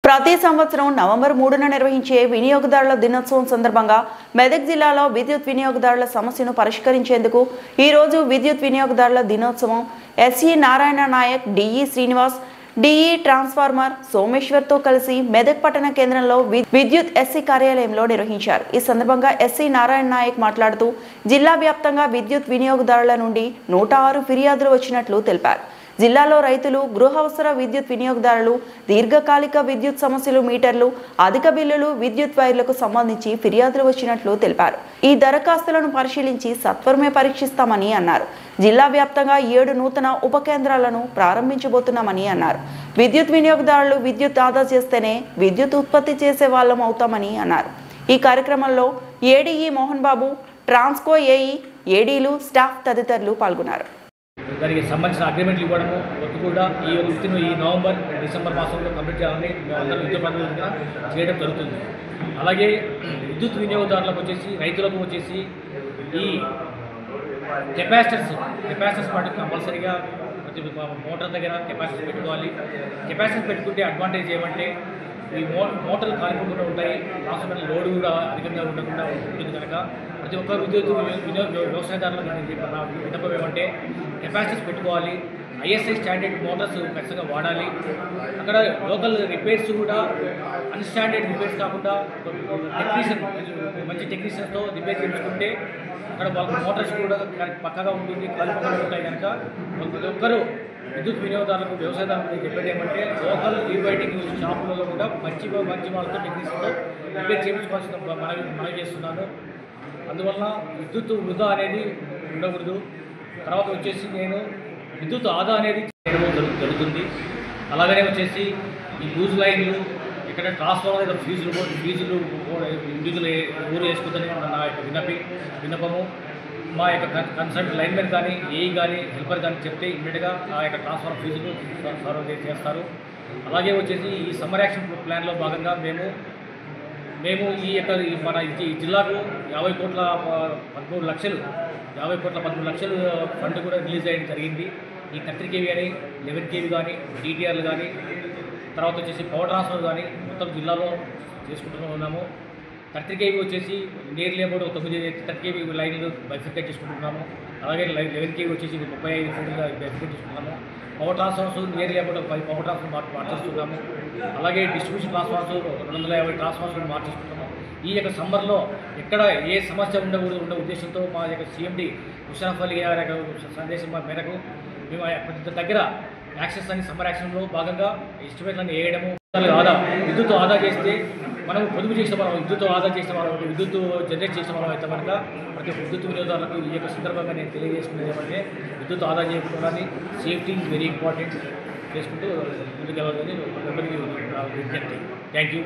ప్రతి సంవత్సరం నవంబర్ 3న నిర్వహించే వినియోగదారుల దినోత్సవం సందర్భంగా మెదక్ జిల్లాలో విద్యుత్ వినియోగదారుల సమస్యను పరిష్కరించేందుకు ఈ రోజు విద్యుత్ వినియోగదారుల దినోత్సవం SE Narayana Nayak, DE Srinivas, DE transformer సోమేశ్వర్తో కలిసి మెదక్ పట్టణ కేంద్రంలో విద్యుత్ ఎస్సీ కార్యాలయంలో నిర్వహించారు. ఈ సందర్భంగా ఎస్సీ నారాయణ నాయక్ మాట్లాడుతూ జిల్లా వ్యాప్తంగా విద్యుత్ వినియోగదారుల నుండి 106 ఫిర్యాదులు వచ్చినట్లు తెలిపారు. జిల్లాలో రైతులు, గృహ అవసర విద్యుత్ వినియోగదారులు, దీర్ఘకాలిక విద్యుత్ సమస్యలు, మీటర్లు, అధిక బిల్లులు, విద్యుత్ వైర్లకు సంబంధించి ఫిర్యాదులు వచ్చినట్లు తెలిపారు. ఈ దరఖాస్తులను పరిశీలించి సత్వరమే పరీక్షిస్తామని అన్నారు. జిల్లా వ్యాప్తంగా 7 నూతన ఉప కేంద్రాలను ప్రారంభించబోతున్నామని అన్నారు. విద్యుత్ వినియోగదారులు విద్యుత్ ఆదా చేస్తేనే విద్యుత్ ఉత్పత్తి చేసే వాళ్ళం అవుతామని అన్నారు. ఈ కార్యక్రమంలో ADE Mohan Babu, Transco AE, ఏడీలు, staff తదితరులు పాల్గొన్నారు. దానికి సంబంధించిన అగ్రిమెంట్లు ఇవ్వడము కూడా ఈ నవంబర్, డిసెంబర్ మాసంలో కంప్లీట్ చేయాలని అందరూ విద్యుత్ ప్రాతినిధ్యంగా చేయడం జరుగుతుంది. అలాగే విద్యుత్ వినియోగదారులకు వచ్చేసి, రైతులకు వచ్చేసి ఈ కెపాసిటర్స్ పాటు కంపల్సరీగా ప్రతి మోటార్ దగ్గర కెపాసిటర్స్ పెట్టుకోవాలి. కెపాసిటర్స్ పెట్టుకుంటే అడ్వాంటేజ్ ఏమంటే ఈ మోటార్లు కాలిపోకుండా ఉంటాయి, ట్రాన్స్ఫార్మర్ లోడ్ కూడా అధికంగా ఉండకుండా ఉంటుంది. కనుక ప్రతి ఒక్క విద్యుత్ వ్యవసాయదారులకు విన్నపం ఏమంటే కెపాసిటర్స్ పెట్టుకోవాలి. ఐఎస్ఐ స్టాండర్డ్ మోటార్స్ ఖచ్చితంగా వాడాలి. అక్కడ లోకల్ రిపేర్స్ కూడా అన్స్టాండర్డ్ రిపేర్స్ కాకుండా మంచి టెక్నీషియన్స్తో రిపేర్ చేయించుకుంటే అక్కడ వాళ్ళ మోటార్స్ కూడా పక్కగా ఉంటుంది, కాలిపోకుండా ఉంటాయి. కనుక ప్రతి ఒక్కరూ విద్యుత్ వినియోగదారులకు, వ్యవసాయదారులకు చెప్పేది ఏమంటే లోకల్ రీబైటింగ్ షాపులలో కూడా మంచి వాళ్ళతో టెక్నీషియన్తో రిపేర్ చేయించుకోవాల్సిన మనవి చేస్తున్నాను. అందువల్ల విద్యుత్ వృధా అనేది ఉండకూడదు. తర్వాత వచ్చేసి నేను విద్యుత్ ఆదా అనేది చేయడం జరుగుతుంది. అలాగనే వచ్చేసి ఈ లూజ్ లైన్లు, ఇక్కడ ట్రాన్స్ఫార్మర్ ఫీజులు ఇండివిజువల్ ఊరు వేసుకుందని నా యొక్క విన్నపము. మా యొక్క కన్సల్ట్ లైన్మెన్ కానీ, ఏఈ కానీ, హెల్పర్ కానీ చెప్తే ఇమ్మీడియట్గా ఆ యొక్క ట్రాన్స్ఫార్మర్ ఫీజులు సర్వ్ చేస్తారు. అలాగే వచ్చేసి ఈ సమ్మర్ యాక్షన్ ప్లాన్లో భాగంగా మేము ఈ యొక్క మన ఈ జిల్లాకు 50 కోట్ల 13 లక్షలు ఫండ్ కూడా రిలీజ్ అయ్యడం జరిగింది. ఈ 30 kV అని, 11 kV కానీ, డిటిఆర్లు కానీ, తర్వాత వచ్చేసి పవర్ ట్రాన్స్ఫర్ కానీ మొత్తం జిల్లాలో చేసుకుంటూ ఉన్నాము. 30 kV వచ్చేసి నియర్లీ అబౌట్ 9 30 kV లైన్లు బైఫికేట్ చేసుకుంటున్నాము. అలాగే 11 kV వచ్చేసి 35 ఫీట్లుగా బైఫికేట్ చేసుకుంటున్నాము. Power transformers nearly about 5 power transformer మార్చేస్తున్నాము. అలాగే డిస్ట్రిబ్యూషన్ ట్రాన్స్ఫార్మర్స్ 250 ట్రాన్స్ఫార్మర్స్ కూడా మార్చేసుకుంటున్నాము. ఈ యొక్క సమ్మర్లో ఎక్కడ ఏ సమస్య ఉండకూడదు ఉన్న ఉద్దేశంతో మా యొక్క సీఎండి ముషరఫ్ అలీ గారి యొక్క సందేశం మేరకు మేము ప్రతి దగ్గర యాక్షన్స్ అని సమ్మర్ యాక్షన్లో భాగంగా ఎస్టిమేట్లను వేయడము. విద్యుత్ ఆదా చేస్తే మనం పొదుపు చేసిన వాళ్ళం, విద్యుత్ ఆదా చేసిన వాళ్ళం, విద్యుత్ జనరేట్ చేసిన వాళ్ళం అయితే కనుక ప్రతి ఒక్క విద్యుత్ వినియోగదారులకు ఈ యొక్క సందర్భంగా నేను తెలియజేసుకునేది ఏమంటే విద్యుత్ ఆదా చేయకుండా సేఫ్టీ వెరీ ఇంపార్టెంట్ చేసుకుంటూ ముందుకు వెళ్ళాలని విజ్ఞప్తి. Thank you.